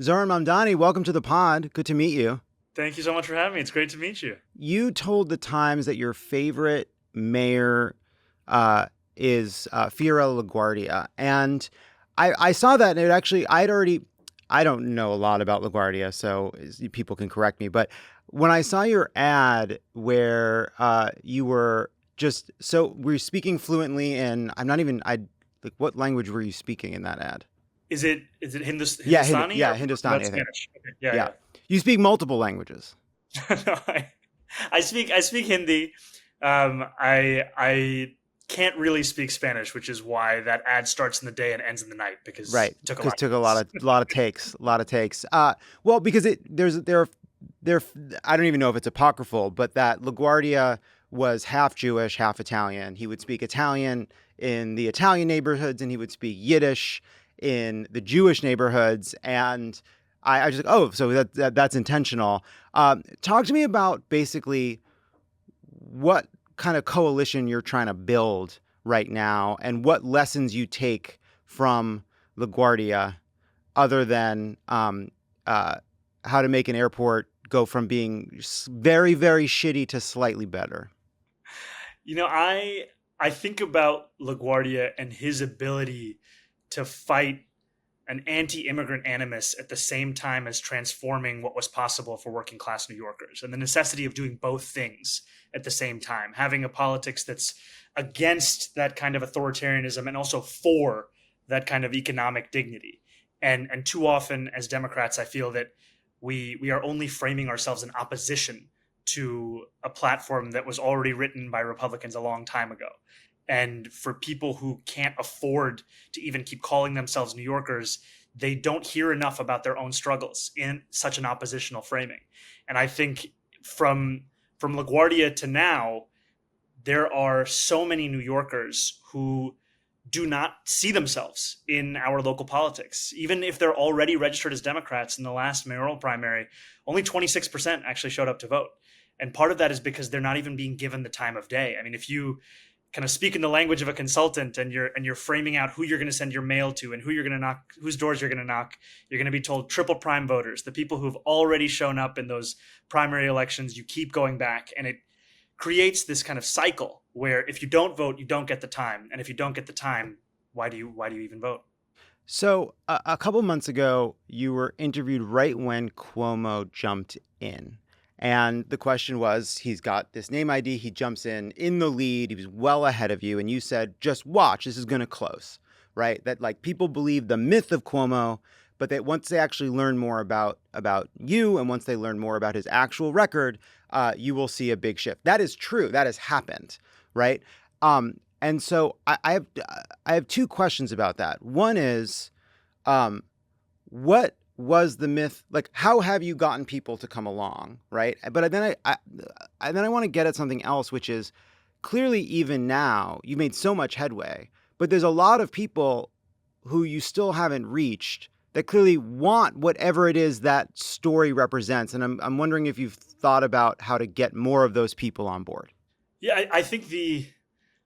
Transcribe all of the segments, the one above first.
Zohran Mamdani, welcome to the pod. Good to meet you. Thank you so much for having me. It's great to meet you. You told the Times that your favorite mayor uh, is Fiorello LaGuardia, and I saw that, and it actually I don't know a lot about LaGuardia, so people can correct me, but when I saw your ad where you were were you speaking fluently in like what language were you speaking in that ad? Is it Hindustani or Hindustani, about I think. Spanish? Okay. Yeah, Yeah, yeah. you speak multiple languages. No, I speak Hindi. I can't really speak Spanish, which is why that ad starts in the day and ends in the night because Right, it took a because lot of took a years. lot of takes, a lot of takes. Well, because there, I don't even know if it's apocryphal, but that LaGuardia was half Jewish, half Italian. He would speak Italian in the Italian neighborhoods, and he would speak Yiddish in the Jewish neighborhoods. And I just like, oh, so that's intentional. Talk to me about basically what kind of coalition you're trying to build right now and what lessons you take from LaGuardia other than uh, how to make an airport go from being very, very shitty to slightly better. I think about LaGuardia and his ability to fight an anti-immigrant animus at the same time as transforming what was possible for working class New Yorkers, and the necessity of doing both things at the same time, having a politics that's against that kind of authoritarianism and also for that kind of economic dignity. And too often as Democrats, I feel that we are only framing ourselves in opposition to a platform that was already written by Republicans a long time ago. And for people who can't afford to even keep calling themselves New Yorkers, they don't hear enough about their own struggles in such an oppositional framing. And I think from LaGuardia to now, there are so many New Yorkers who do not see themselves in our local politics. Even if they're already registered as Democrats in the last mayoral primary, only 26% actually showed up to vote. And part of that is because they're not even being given the time of day. I mean, if you kind of speak in the language of a consultant and you're framing out who you're going to send your mail to and who you're going to knock, whose doors you're going to knock, you're going to be told triple prime voters, the people who've already shown up in those primary elections. You keep going back, and it creates this kind of cycle where if you don't vote, you don't get the time, and if you don't get the time, why do you even vote? So a couple months ago, you were interviewed right when Cuomo jumped in. And the question was, he's got this name ID. He jumps in the lead. He was well ahead of you. And you said, just watch, this is going to close, right? That like people believe the myth of Cuomo, but that once they actually learn more about you and once they learn more about his actual record, you will see a big shift. That is true. That has happened, right? And so I have two questions about that. One is, um, what was the myth? Like, how have you gotten people to come along, right? But then I want to get at something else, which is clearly even now you've made so much headway, but there's a lot of people who you still haven't reached that clearly want whatever it is that story represents. And I'm wondering if you've thought about how to get more of those people on board. Yeah, I think the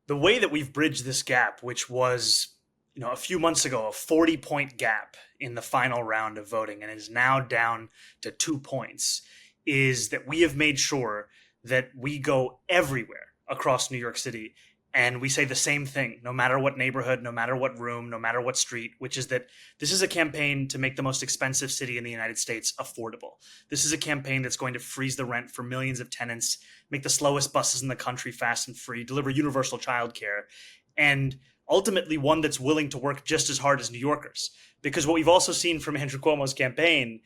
way that we've bridged this gap, which was a few months ago a 40-point gap in the final round of voting, and is now down to 2 points, is that we have made sure that we go everywhere across New York City and we say the same thing, no matter what neighborhood, no matter what room, no matter what street, which is that this is a campaign to make the most expensive city in the United States affordable. This is a campaign that's going to freeze the rent for millions of tenants, make the slowest buses in the country fast and free, deliver universal childcare, and ultimately one that's willing to work just as hard as New Yorkers. Because what we've also seen from Andrew Cuomo's campaign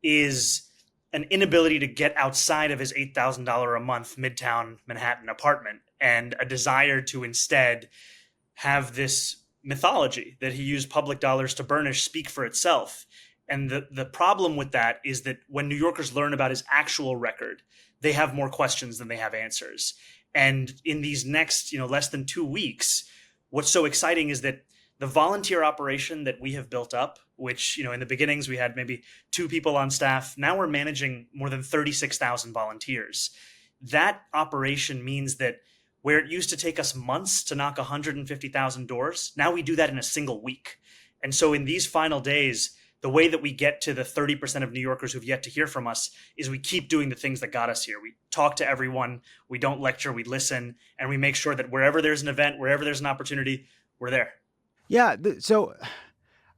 is an inability to get outside of his $8,000 a month Midtown Manhattan apartment, and a desire to instead have this mythology that he used public dollars to burnish speak for itself. And the problem with that is that when New Yorkers learn about his actual record, they have more questions than they have answers. And in these next, less than 2 weeks, what's so exciting is that the volunteer operation that we have built up, which, in the beginnings we had maybe 2 people on staff, now we're managing more than 36,000 volunteers. That operation means that where it used to take us months to knock 150,000 doors, now we do that in a single week. And so in these final days, the way that we get to the 30% of New Yorkers who've yet to hear from us is we keep doing the things that got us here. We talk to everyone, we don't lecture, we listen, and we make sure that wherever there's an event, wherever there's an opportunity, we're there. Yeah. So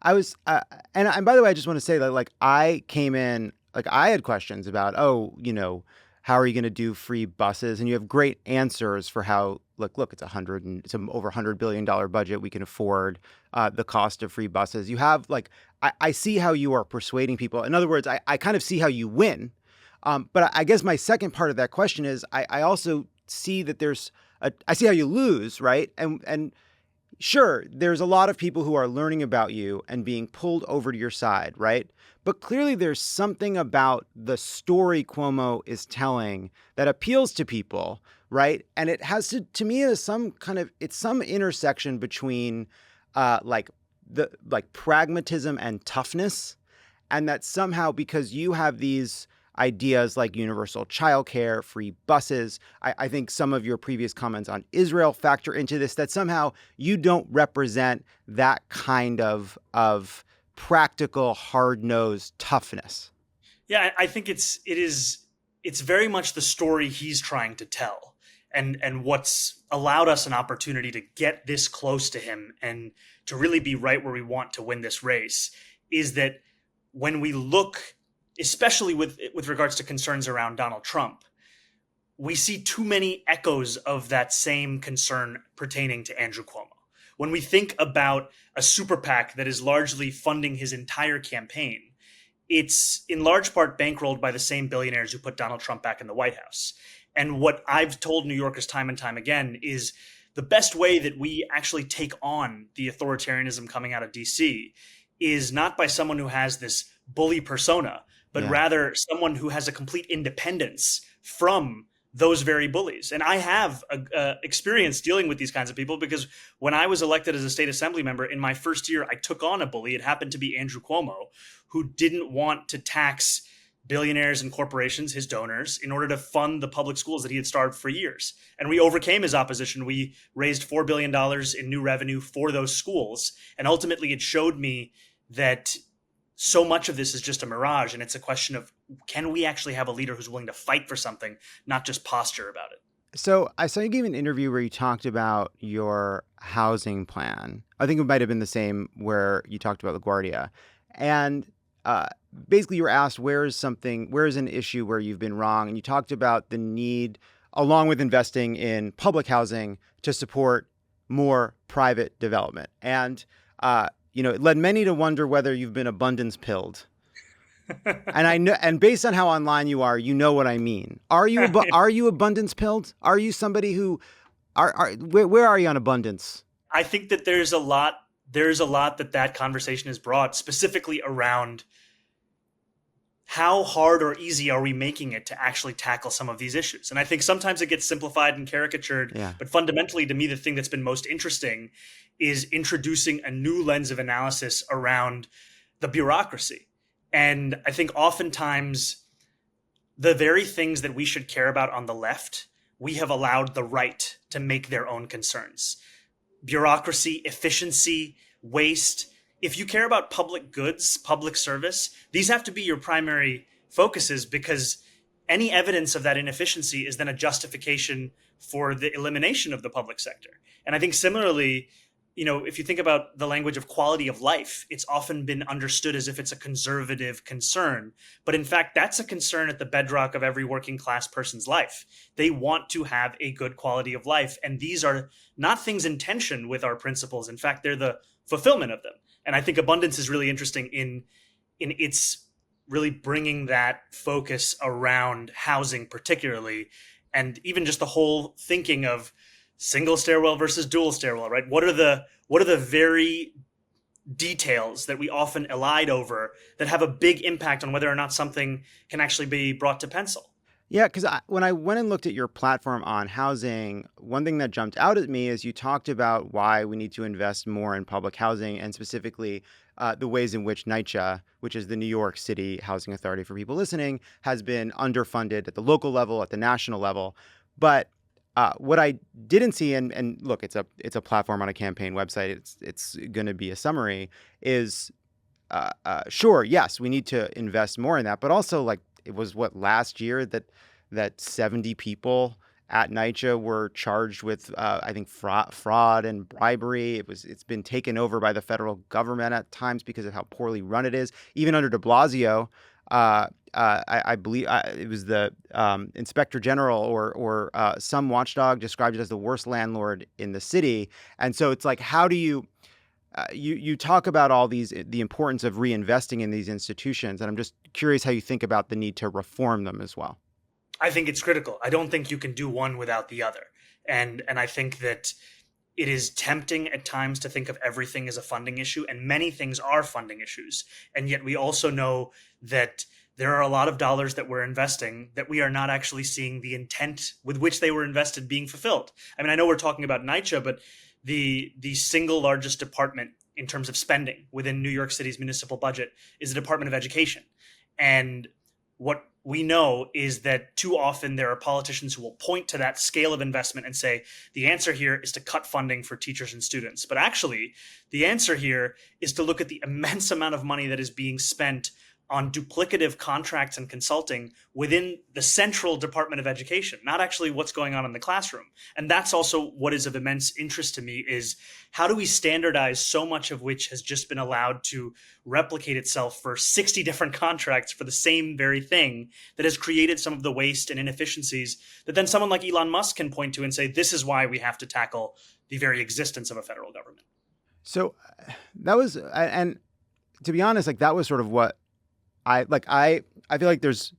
I was, and by the way, I just want to say that like I came in, like I had questions about, oh, how are you going to do free buses? And you have great answers for how, look, it's it's an over $100 billion budget. We can afford the cost of free buses. You have like, I see how you are persuading people. In other words, I kind of see how you win. But I guess my second part of that question is I also see that I see how you lose, right? And sure, there's a lot of people who are learning about you and being pulled over to your side, right? But clearly there's something about the story Cuomo is telling that appeals to people, right? And it has to me, it's some intersection between like pragmatism and toughness. And that somehow, because you have these ideas like universal childcare, free buses. I think some of your previous comments on Israel factor into this, that somehow you don't represent that kind of practical, hard-nosed toughness. Yeah, I think it's very much the story he's trying to tell. And what's allowed us an opportunity to get this close to him and to really be right where we want to win this race is that when we look, especially with regards to concerns around Donald Trump, we see too many echoes of that same concern pertaining to Andrew Cuomo. When we think about a super PAC that is largely funding his entire campaign, it's in large part bankrolled by the same billionaires who put Donald Trump back in the White House. And what I've told New Yorkers time and time again is the best way that we actually take on the authoritarianism coming out of DC is not by someone who has this bully persona, but rather someone who has a complete independence from those very bullies. And I have experience dealing with these kinds of people because when I was elected as a state assembly member in my first year, I took on a bully. It happened to be Andrew Cuomo, who didn't want to tax billionaires and corporations, his donors, in order to fund the public schools that he had starved for years. And we overcame his opposition. We raised $4 billion in new revenue for those schools. And ultimately, it showed me that so much of this is just a mirage, and it's a question of, can we actually have a leader who's willing to fight for something, not just posture about it? So I saw you gave an interview where you talked about your housing plan. I think it might have been the same where you talked about LaGuardia. And basically you were asked, where is an issue where you've been wrong? And you talked about the need, along with investing in public housing, to support more private development. And it led many to wonder whether you've been abundance pilled. And I know, and based on how online you are, you know what I mean. Are you abundance pilled? Are you somebody who where are you on abundance? I think that there's a lot that conversation has brought, specifically around how hard or easy are we making it to actually tackle some of these issues. And I think sometimes it gets simplified and caricatured, but fundamentally to me, the thing that's been most interesting is introducing a new lens of analysis around the bureaucracy. And I think oftentimes the very things that we should care about on the left, we have allowed the right to make their own concerns. Bureaucracy, efficiency, waste. If you care about public goods, public service, these have to be your primary focuses, because any evidence of that inefficiency is then a justification for the elimination of the public sector. And I think similarly, if you think about the language of quality of life, it's often been understood as if it's a conservative concern. But in fact, that's a concern at the bedrock of every working class person's life. They want to have a good quality of life. And these are not things in tension with our principles. In fact, they're the fulfillment of them. And I think abundance is really interesting in its really bringing that focus around housing particularly, and even just the whole thinking of single stairwell versus dual stairwell, right? What are the very details that we often elide over that have a big impact on whether or not something can actually be brought to pencil? Yeah, because when I went and looked at your platform on housing, one thing that jumped out at me is you talked about why we need to invest more in public housing, and specifically the ways in which NYCHA, which is the New York City Housing Authority for people listening, has been underfunded at the local level, at the national level. But what I didn't see, and look, it's a platform on a campaign website. It's going to be a summary. Is sure, yes, we need to invest more in that, but also like it was what last year that 70 people at NYCHA were charged with I think fraud and bribery. It's been taken over by the federal government at times because of how poorly run it is. Even under De Blasio, I believe it was the inspector general or some watchdog described it as the worst landlord in the city. And so it's like, how do you you talk about all the importance of reinvesting in these institutions, and I'm just curious how you think about the need to reform them as well. I think it's critical. I don't think you can do one without the other. And I think that it is tempting at times to think of everything as a funding issue, and many things are funding issues. And yet we also know that there are a lot of dollars that we're investing that we are not actually seeing the intent with which they were invested being fulfilled. I mean, I know we're talking about NYCHA, but the single largest department in terms of spending within New York City's municipal budget is the Department of Education. And what we know is that too often there are politicians who will point to that scale of investment and say, the answer here is to cut funding for teachers and students. But actually, the answer here is to look at the immense amount of money that is being spent on duplicative contracts and consulting within the central Department of Education, not actually what's going on in the classroom. And that's also what is of immense interest to me is how do we standardize so much of which has just been allowed to replicate itself for 60 different contracts for the same very thing that has created some of the waste and inefficiencies that then someone like Elon Musk can point to and say, this is why we have to tackle the very existence of a federal government. So that was, and to be honest, like that was sort of what I feel like there's,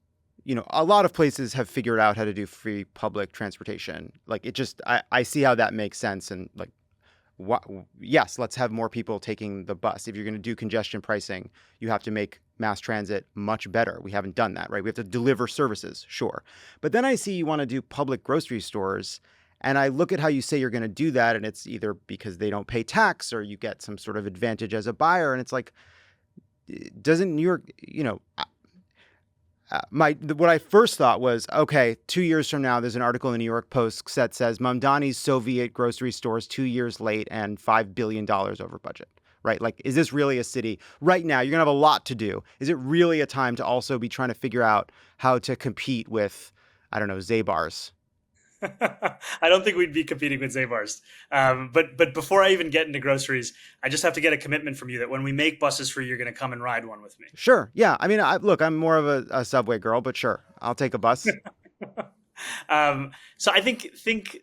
a lot of places have figured out how to do free public transportation. Like it just, I see how that makes sense. And like, yes, let's have more people taking the bus. If you're going to do congestion pricing, you have to make mass transit much better. We haven't done that, right? We have to deliver services, sure. But then I see you want to do public grocery stores. And I look at how you say you're going to do that. And it's either because they don't pay tax or you get some sort of advantage as a buyer. And it's like, doesn't New York, what I first thought was, okay, 2 years from now, there's an article in the New York Post that says Mamdani's Soviet grocery stores 2 years late and $5 billion over budget, right? Like, is this really a city? Right now, you're going to have a lot to do. Is it really a time to also be trying to figure out how to compete with, I don't know, Zabar's? I don't think we'd be competing with Zabar's. But before I even get into groceries, I just have to get a commitment from you that when we make buses free, you're going to come and ride one with me. Sure. Yeah. I mean, look, I'm more of a subway girl, but sure, I'll take a bus. So I think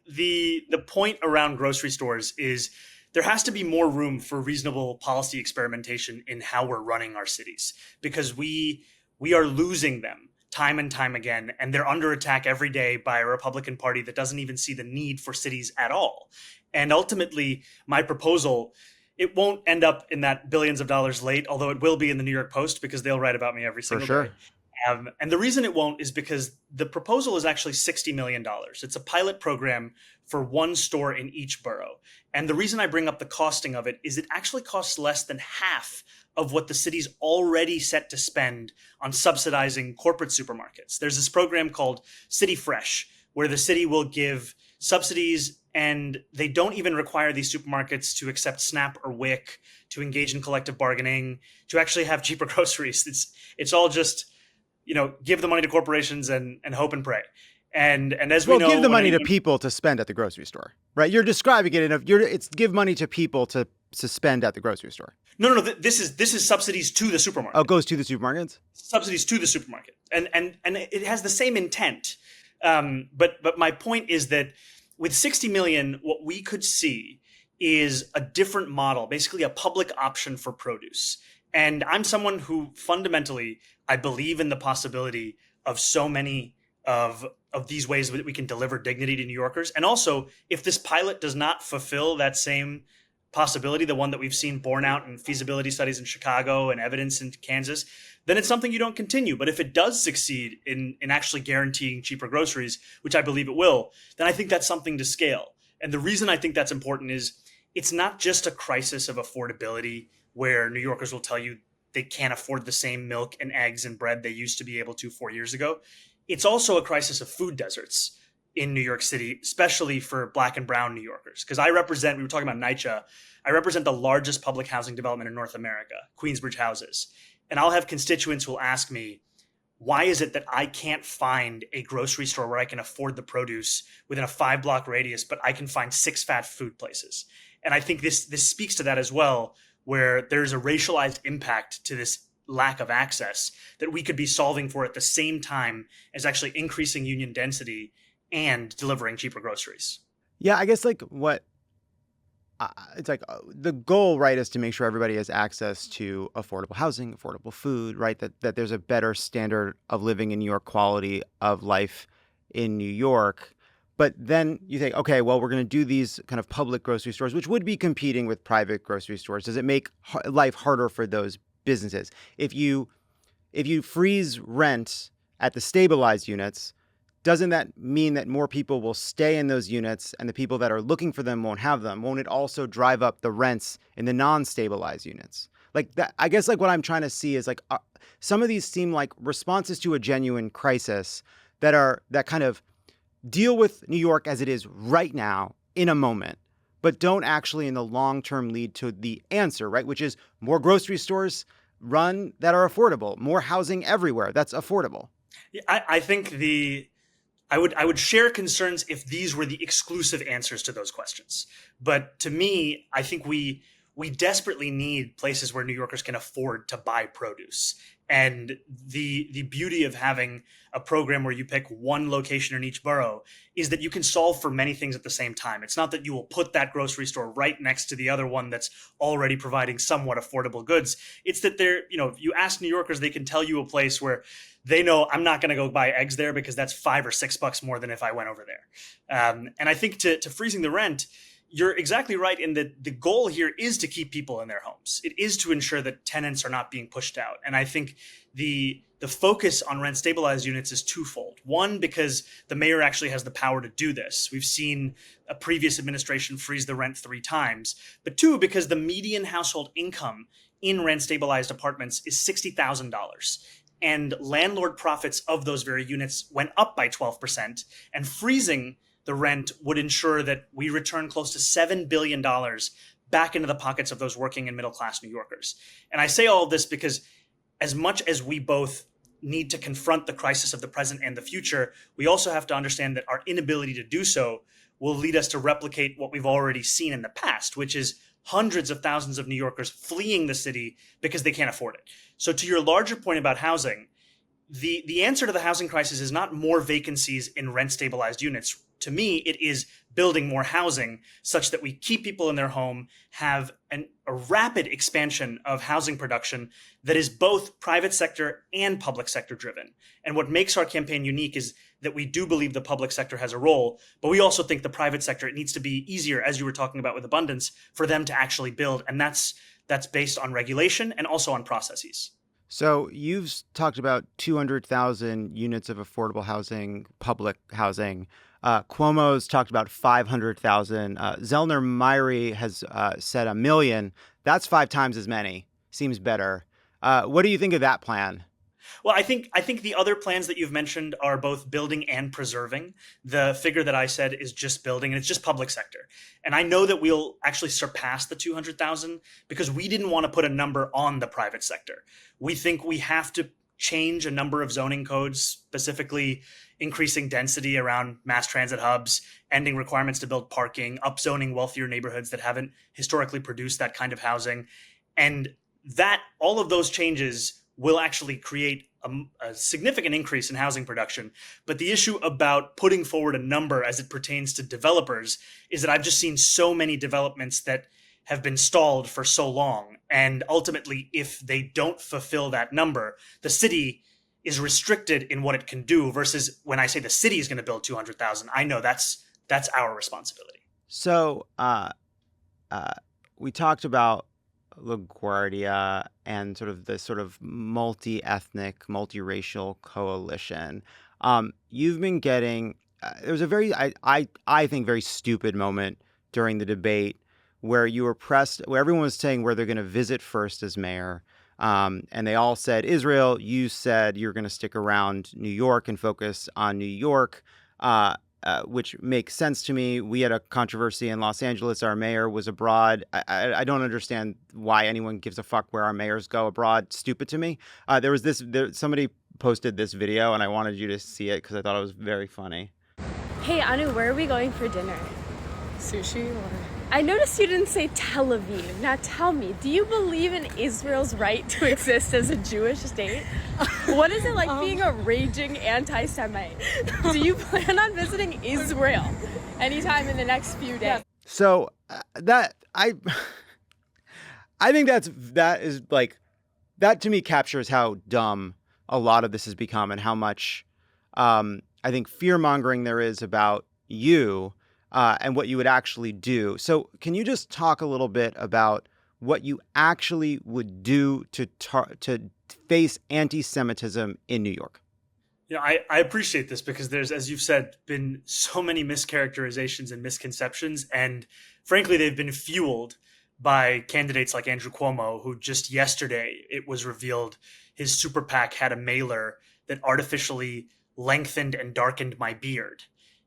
the point around grocery stores is there has to be more room for reasonable policy experimentation in how we're running our cities, because we are losing them time and time again, and they're under attack every day by a Republican Party that doesn't even see the need for cities at all. And ultimately, my proposal, it won't end up in that billions of dollars late, although it will be in the New York Post because they'll write about me every single day. And the reason it won't is because the proposal is actually $60 million. It's a pilot program for one store in each borough. And the reason I bring up the costing of it is it actually costs less than half of what the city's already set to spend on subsidizing corporate supermarkets. There's this program called City Fresh, where the city will give subsidies, and they don't even require these supermarkets to accept SNAP or WIC, to engage in collective bargaining, to actually have cheaper groceries. It's all just, give the money to corporations and hope and pray. And as we know, give the money to people to spend at the grocery store, right? You're describing it it's give money to people to spend at the grocery store. No. This is subsidies to the supermarket. Oh, it goes to the supermarkets? Subsidies to the supermarket, and it has the same intent. But my point is that with 60 million, what we could see is a different model, basically a public option for produce. And I'm someone who fundamentally, I believe in the possibility of so many of these ways that we can deliver dignity to New Yorkers. And also, if this pilot does not fulfill that same possibility, the one that we've seen borne out in feasibility studies in Chicago and evidence in Kansas, then it's something you don't continue. But if it does succeed in actually guaranteeing cheaper groceries, which I believe it will, then I think that's something to scale. And the reason I think that's important is it's not just a crisis of affordability where New Yorkers will tell you they can't afford the same milk and eggs and bread they used to be able to 4 years ago. It's also a crisis of food deserts. in New York City, especially for Black and brown New Yorkers. Because we were talking about NYCHA, I represent the largest public housing development in North America, Queensbridge Houses. And I'll have constituents who will ask me, why is it that I can't find a grocery store where I can afford the produce within a 5-block radius, but I can find 6 fast food places? And I think this speaks to that as well, where there's a racialized impact to this lack of access that we could be solving for at the same time as actually increasing union density and delivering cheaper groceries. Yeah, I guess like what it's like the goal, right, is to make sure everybody has access to affordable housing, affordable food, right? That there's a better standard of living in New York, quality of life in New York. But then you think, okay, well, we're going to do these kind of public grocery stores, which would be competing with private grocery stores. Does it make life harder for those businesses? If you freeze rent at the stabilized units, doesn't that mean that more people will stay in those units and the people that are looking for them won't have them? Won't it also drive up the rents in the non-stabilized units? Like that, I guess like what I'm trying to see is like some of these seem like responses to a genuine crisis that kind of deal with New York as it is right now in a moment, but don't actually in the long term lead to the answer, right? Which is more grocery stores run that are affordable, more housing everywhere that's affordable. I think I would share concerns if these were the exclusive answers to those questions. But to me, I think we desperately need places where New Yorkers can afford to buy produce. And the beauty of having a program where you pick one location in each borough is that you can solve for many things at the same time. It's not that you will put that grocery store right next to the other one that's already providing somewhat affordable goods. It's that if you ask New Yorkers, they can tell you a place where they know I'm not going to go buy eggs there because that's $5 or $6 more than if I went over there. And I think to freezing the rent, you're exactly right in that the goal here is to keep people in their homes. It is to ensure that tenants are not being pushed out. And I think the focus on rent stabilized units is twofold. One, because the mayor actually has the power to do this. We've seen a previous administration freeze the rent 3 times. But 2, because the median household income in rent stabilized apartments is $60,000. And landlord profits of those very units went up by 12%, and freezing the rent would ensure that we return close to $7 billion back into the pockets of those working and middle-class New Yorkers. And I say all of this because as much as we both need to confront the crisis of the present and the future, we also have to understand that our inability to do so will lead us to replicate what we've already seen in the past, which is hundreds of thousands of New Yorkers fleeing the city because they can't afford it. So to your larger point about housing, the answer to the housing crisis is not more vacancies in rent-stabilized units. To me, it is building more housing such that we keep people in their home, have a rapid expansion of housing production that is both private sector and public sector driven. And what makes our campaign unique is that we do believe the public sector has a role, but we also think the private sector, it needs to be easier, as you were talking about with abundance, for them to actually build. And that's based on regulation and also on processes. So you've talked about 200,000 units of affordable housing, public housing. Cuomo's talked about 500,000. Zellner Myrie has said 1 million. That's 5 times as many. Seems better. What do you think of that plan? Well, I think the other plans that you've mentioned are both building and preserving. The figure that I said is just building, and it's just public sector. And I know that we'll actually surpass the 200,000 because we didn't want to put a number on the private sector. We think we have to change a number of zoning codes, specifically increasing density around mass transit hubs, ending requirements to build parking, upzoning wealthier neighborhoods that haven't historically produced that kind of housing. And that all of those changes will actually create a significant increase in housing production. But the issue about putting forward a number as it pertains to developers is that I've just seen so many developments that have been stalled for so long. And ultimately, if they don't fulfill that number, the city is restricted in what it can do versus when I say the city is going to build 200,000, I know that's our responsibility. So we talked about LaGuardia and sort of this sort of multi-ethnic, multiracial coalition. You've been getting there was a very I think very stupid moment during the debate where you were pressed, where everyone was saying where they're going to visit first as mayor. And they all said Israel. You said you're going to stick around New York and focus on New York. which makes sense to me. We had a controversy in Los Angeles. Our mayor was abroad. I don't understand why anyone gives a fuck where our mayors go abroad. Stupid to me. Somebody posted this video, and I wanted you to see it because I thought it was very funny. Hey, Anu, where are we going for dinner? Sushi or? I noticed you didn't say Tel Aviv. Now tell me, do you believe in Israel's right to exist as a Jewish state? What is it like being a raging anti-Semite? Do you plan on visiting Israel anytime in the next few days? So I think that to me captures how dumb a lot of this has become and how much I think fear-mongering there is about you and what you would actually do. So can you just talk a little bit about what you actually would do to face anti-Semitism in New York? I appreciate this because there's, as you've said, been so many mischaracterizations and misconceptions. And frankly, they've been fueled by candidates like Andrew Cuomo, who just yesterday it was revealed his super PAC had a mailer that artificially lengthened and darkened my beard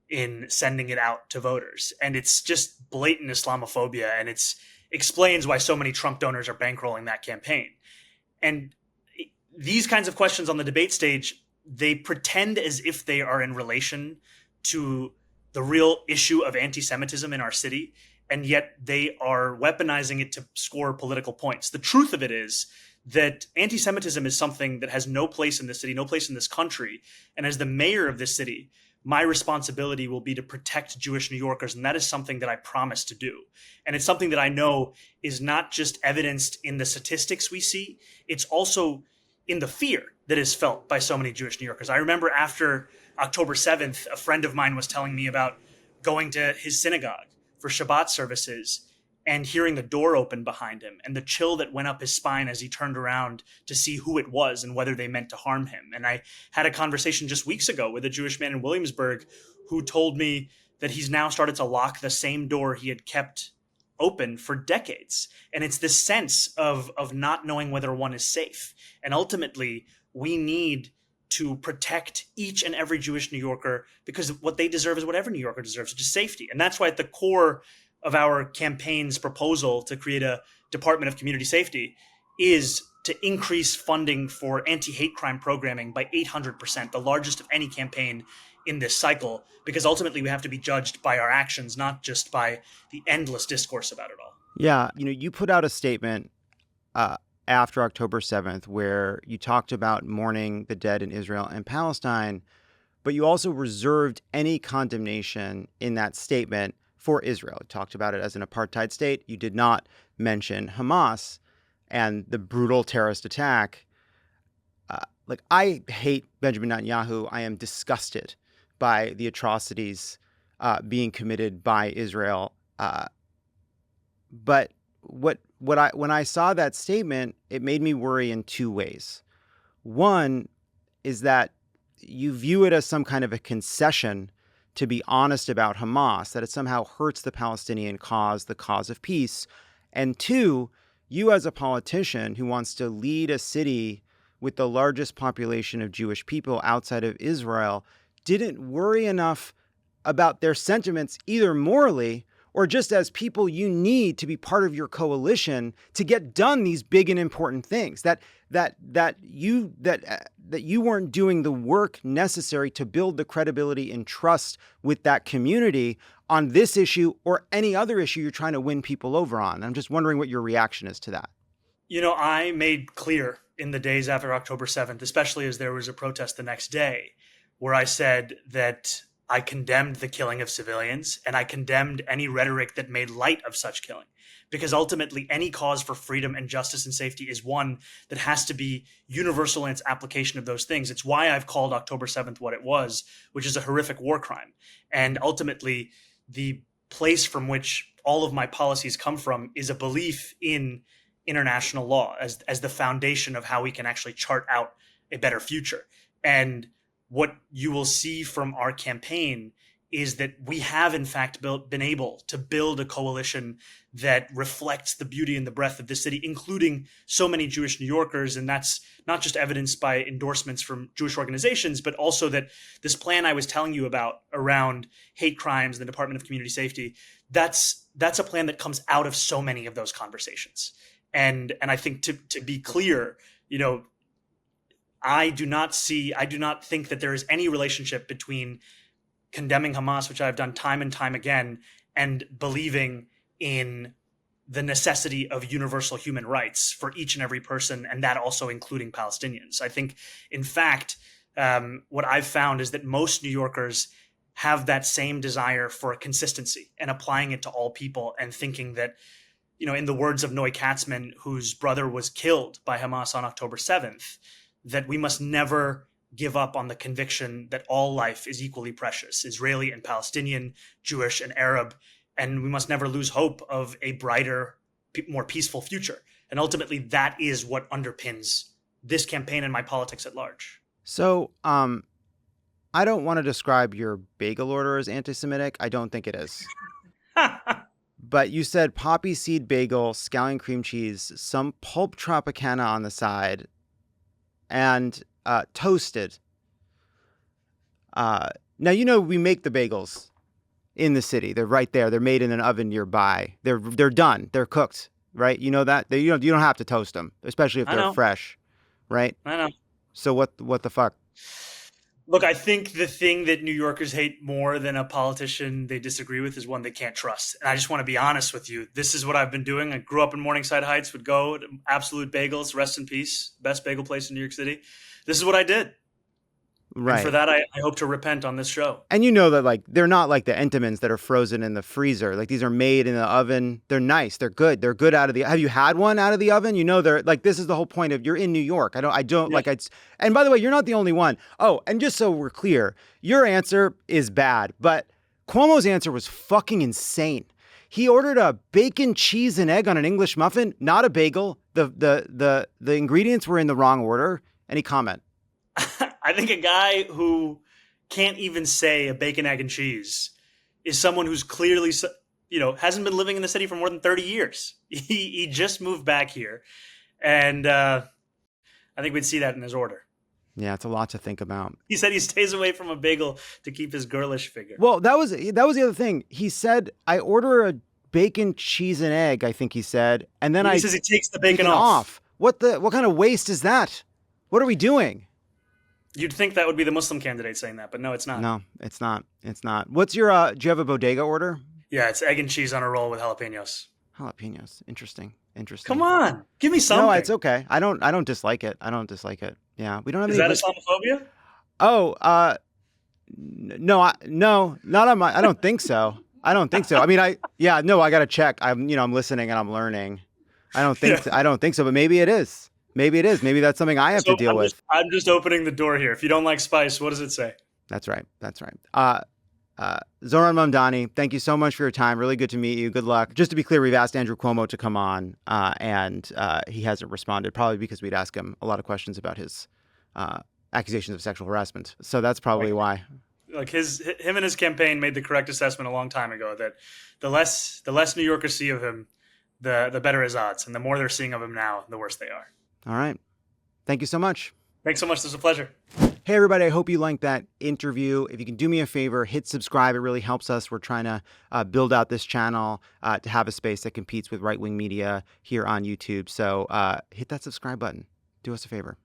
in sending it out to voters. And it's just blatant Islamophobia. And it explains why so many Trump donors are bankrolling that campaign. And these kinds of questions on the debate stage, they pretend as if they are in relation to the real issue of anti-Semitism in our city. And yet they are weaponizing it to score political points. The truth of it is that anti-Semitism is something that has no place in this city, no place in this country. And as the mayor of this city, my responsibility will be to protect Jewish New Yorkers. And that is something that I promise to do. And it's something that I know is not just evidenced in the statistics we see. It's also in the fear that is felt by so many Jewish New Yorkers. I remember after October 7th, a friend of mine was telling me about going to his synagogue for Shabbat services and hearing the door open behind him and the chill that went up his spine as he turned around to see who it was and whether they meant to harm him. And I had a conversation just weeks ago with a Jewish man in Williamsburg who told me that he's now started to lock the same door he had kept open for decades. And it's this sense of not knowing whether one is safe. And ultimately, we need to protect each and every Jewish New Yorker because what they deserve is what every New Yorker deserves, which is safety. And that's why at the core of our campaign's proposal to create a Department of Community Safety is to increase funding for anti-hate crime programming by 800%, the largest of any campaign in this cycle, because ultimately we have to be judged by our actions, not just by the endless discourse about it all. Yeah, you put out a statement after October 7th where you talked about mourning the dead in Israel and Palestine, but you also reserved any condemnation in that statement for Israel. You talked about it as an apartheid state. You did not mention Hamas and the brutal terrorist attack. I hate Benjamin Netanyahu. I am disgusted by the atrocities being committed by Israel. But when I saw that statement, it made me worry in two ways. One is that you view it as some kind of a concession to be honest about Hamas, that it somehow hurts the Palestinian cause, the cause of peace. And two, you as a politician who wants to lead a city with the largest population of Jewish people outside of Israel didn't worry enough about their sentiments either morally or just as people you need to be part of your coalition to get done these big and important things, that you weren't doing the work necessary to build the credibility and trust with that community on this issue or any other issue you're trying to win people over on. I'm just wondering what your reaction is to that. I made clear in the days after October 7th, especially as there was a protest the next day, where I said that I condemned the killing of civilians and I condemned any rhetoric that made light of such killing, because ultimately any cause for freedom and justice and safety is one that has to be universal in its application of those things. It's why I've called October 7th what it was, which is a horrific war crime. And ultimately, the place from which all of my policies come from is a belief in international law as the foundation of how we can actually chart out a better future. And what you will see from our campaign is that we have, in fact, been able to build a coalition that reflects the beauty and the breadth of this city, including so many Jewish New Yorkers. And that's not just evidenced by endorsements from Jewish organizations, but also that this plan I was telling you about around hate crimes, the Department of Community Safety, that's a plan that comes out of so many of those conversations. And I think to be clear, I do not think that there is any relationship between condemning Hamas, which I've done time and time again, and believing in the necessity of universal human rights for each and every person, and that also including Palestinians. I think, in fact, what I've found is that most New Yorkers have that same desire for consistency and applying it to all people, and thinking that, in the words of Noy Katzman, whose brother was killed by Hamas on October 7th, that we must never give up on the conviction that all life is equally precious, Israeli and Palestinian, Jewish and Arab, and we must never lose hope of a brighter, more peaceful future. And ultimately, that is what underpins this campaign and my politics at large. So, I don't want to describe your bagel order as anti-Semitic. I don't think it is. But you said poppy seed bagel, scallion cream cheese, some pulp Tropicana on the side, and toasted. Now, we make the bagels in the city. They're right there. They're made in an oven nearby. They're done. They're cooked, right? You know that? You don't have to toast them, especially if they're fresh, right? I know. So what the fuck? Look, I think the thing that New Yorkers hate more than a politician they disagree with is one they can't trust. And I just want to be honest with you. This is what I've been doing. I grew up in Morningside Heights, would go to Absolute Bagels, rest in peace, best bagel place in New York City. This is what I did. Right. And for that, I hope to repent on this show. And that they're not like the Entenmann's that are frozen in the freezer. Like, these are made in the oven. They're nice. They're good. They're good out of the. Have you had one out of the oven? They're like, this is the whole point of, you're in New York. I don't like it's. And by the way, you're not the only one. Oh, and just so we're clear, your answer is bad, but Cuomo's answer was fucking insane. He ordered a bacon, cheese, and egg on an English muffin, not a bagel. The ingredients were in the wrong order. Any comment? I think a guy who can't even say a bacon, egg, and cheese is someone who's clearly, hasn't been living in the city for more than 30 years. He just moved back here. And I think we'd see that in his order. Yeah, it's a lot to think about. He said he stays away from a bagel to keep his girlish figure. Well, that was the other thing. He said, I order a bacon, cheese, and egg, I think he said. And then he says he takes the bacon off. What kind of waste is that? What are we doing? You'd think that would be the Muslim candidate saying that, but no, it's not. No, it's not. It's not. What's your, do you have a bodega order? Yeah, it's egg and cheese on a roll with jalapenos. Jalapenos. Interesting. Come on. Give me something. No, it's okay. I don't dislike it. Yeah. We don't have Is any. that Islamophobia? Oh, no, not on my, I don't think so. I mean, I got to check. I'm listening and I'm learning. I don't think so, but maybe it is. Maybe that's something I have to deal with. I'm just opening the door here. If you don't like spice, what does it say? That's right. Zohran Mamdani, thank you so much for your time. Really good to meet you. Good luck. Just to be clear, we've asked Andrew Cuomo to come on, and he hasn't responded, probably because we'd ask him a lot of questions about his accusations of sexual harassment. So that's probably why. Like him and his campaign made the correct assessment a long time ago that the less New Yorkers see of him, the better his odds, and the more they're seeing of him now, the worse they are. All right. Thank you so much. Thanks so much. This was a pleasure. Hey, everybody. I hope you liked that interview. If you can do me a favor, hit subscribe. It really helps us. We're trying to build out this channel to have a space that competes with right-wing media here on YouTube. So hit that subscribe button. Do us a favor.